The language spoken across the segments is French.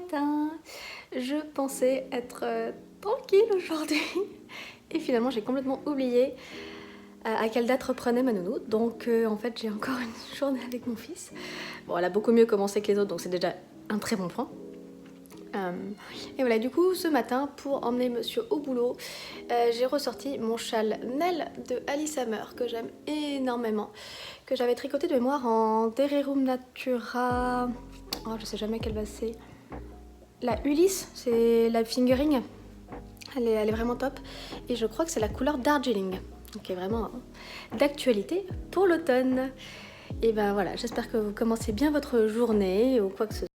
matin. Je pensais être tranquille aujourd'hui et finalement j'ai complètement oublié à quelle date reprenait ma nounou. Donc en fait j'ai encore une journée avec mon fils. Bon, elle a beaucoup mieux commencé que les autres, donc c'est déjà un très bon point. Et voilà, du coup ce matin pour emmener monsieur au boulot, j'ai ressorti mon châle Nell de Alice Hammer que j'aime énormément, que j'avais tricoté de mémoire en Derirum Natura. Oh, je sais jamais quelle va c'est. La Ulysse, c'est la fingering. Elle est vraiment top. Et je crois que c'est la couleur Darjeeling. Donc, est vraiment d'actualité pour l'automne. Et ben voilà, j'espère que vous commencez bien votre journée ou quoi que ce soit.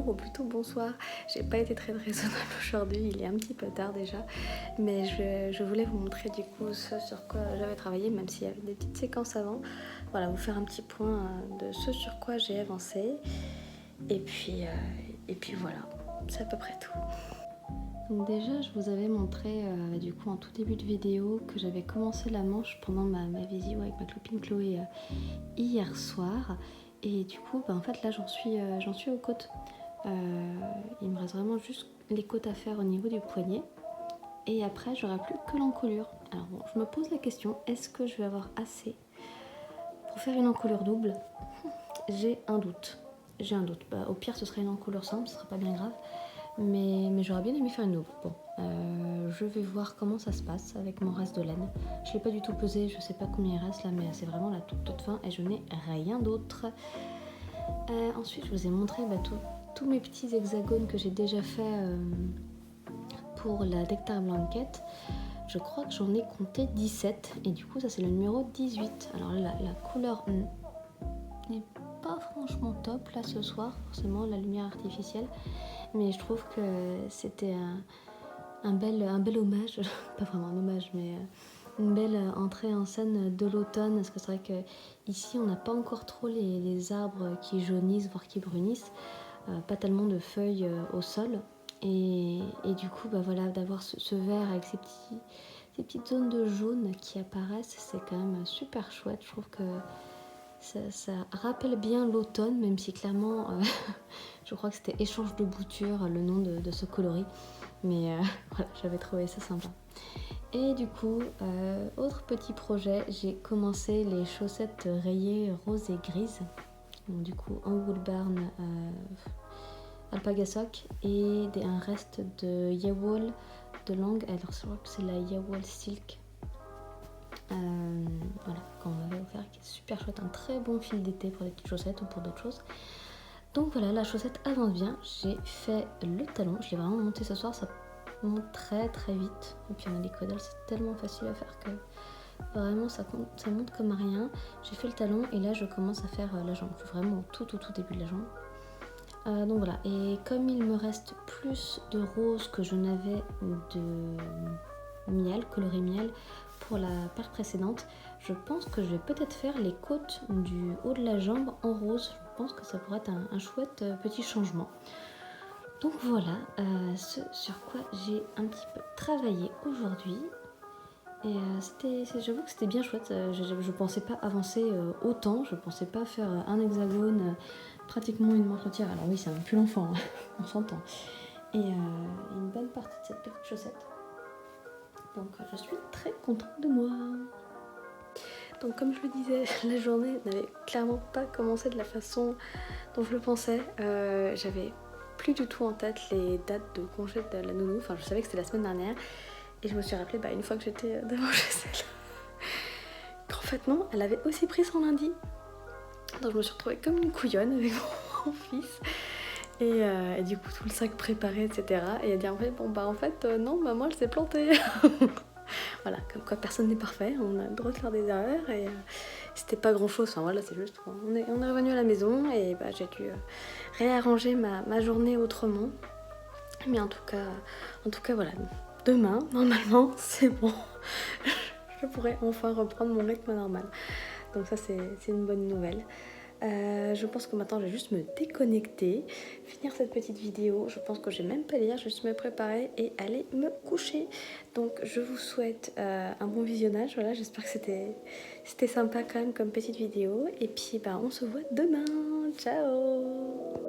bonjour ou plutôt bonsoir. J'ai pas été très raisonnable aujourd'hui, il est un petit peu tard déjà, mais je voulais vous montrer du coup ce sur quoi j'avais travaillé, même s'il y avait des petites séquences avant. Voilà, vous faire un petit point de ce sur quoi j'ai avancé. Et puis voilà, c'est à peu près tout. Donc déjà, je vous avais montré du coup en tout début de vidéo que j'avais commencé la manche pendant ma visio avec ma copine Chloé hier soir. Et du coup, en fait là j'en suis aux côtes. Il me reste vraiment juste les côtes à faire au niveau du poignet. Et après, j'aurai plus que l'encolure. Alors bon, je me pose la question, est-ce que je vais avoir assez pour faire une encolure double? J'ai un doute. Au pire, ce serait une encolure simple, ce serait pas bien grave. Mais j'aurais bien aimé faire une double. Bon, je vais voir comment ça se passe avec mon reste de laine. Je l'ai pas du tout pesé, je sais pas combien il reste là, mais c'est vraiment la toute fin et je n'ai rien d'autre. Ensuite, je vous ai montré tous mes petits hexagones que j'ai déjà fait pour la Nectar Blanket. Je crois que j'en ai compté 17 et du coup ça c'est le numéro 18. Alors là, la couleur n'est pas franchement top là ce soir, forcément la lumière artificielle, mais je trouve que c'était un bel hommage, pas vraiment un hommage, mais une belle entrée en scène de l'automne, parce que c'est vrai que ici on n'a pas encore trop les arbres qui jaunissent, voire qui brunissent, pas tellement de feuilles au sol, et du coup voilà, d'avoir ce vert avec ces petites zones de jaune qui apparaissent, c'est quand même super chouette. Je trouve que ça rappelle bien l'automne, même si clairement je crois que c'était échange de boutures le nom de ce coloris, mais voilà, j'avais trouvé ça sympa. Et du coup, autre petit projet, j'ai commencé les chaussettes rayées roses et grises, donc du coup en wool barn alpaga sock et un reste de Yawol de langue. Alors je crois que c'est la Yawol silk, voilà, qu'on m'avait offert, qui est super chouette, un très bon fil d'été pour des petites chaussettes ou pour d'autres choses. Donc voilà, la chaussette avance bien. J'ai fait le talon, je l'ai vraiment monté ce soir, ça monte très très vite. Et puis on a les codales, c'est tellement facile à faire que vraiment ça monte comme rien. J'ai fait le talon et là je commence à faire la jambe, vraiment au tout début de la jambe. Donc voilà, et comme il me reste plus de rose que je n'avais de miel, coloré miel, pour la paire précédente, je pense que je vais peut-être faire les côtes du haut de la jambe en rose. Je pense que ça pourrait être un chouette petit changement. Donc voilà ce sur quoi j'ai un petit peu travaillé aujourd'hui. Et j'avoue que c'était bien chouette. Je pensais pas avancer autant, je pensais pas faire un hexagone, pratiquement une manche entière. Alors oui, c'est un pull enfant, hein, on s'entend. Et une bonne partie de cette petite chaussette. Donc je suis très contente de moi. Donc comme je le disais, la journée n'avait clairement pas commencé de la façon dont je le pensais. J'avais plus du tout en tête les dates de congé de la nounou. Enfin, je savais que c'était la semaine dernière. Et je me suis rappelé une fois que j'étais devant chez elle, qu'en fait non, elle avait aussi pris son lundi. Donc je me suis retrouvée comme une couillonne avec mon fils. Et du coup tout le sac préparé, etc. Et elle dit en fait, non, maman elle s'est plantée. Voilà, comme quoi personne n'est parfait, on a le droit de faire des erreurs et c'était pas grand chose, enfin voilà, c'est juste, on est revenu à la maison et j'ai dû réarranger ma journée autrement. Mais en tout cas voilà, demain, normalement, c'est bon, je pourrai enfin reprendre mon rythme normal. Donc ça c'est une bonne nouvelle. Je pense que maintenant je vais juste me déconnecter, finir cette petite vidéo. Je pense que je vais même pas lire, je vais juste me préparer et aller me coucher. Donc je vous souhaite un bon visionnage. Voilà, j'espère que c'était sympa quand même comme petite vidéo. Et puis on se voit demain. Ciao!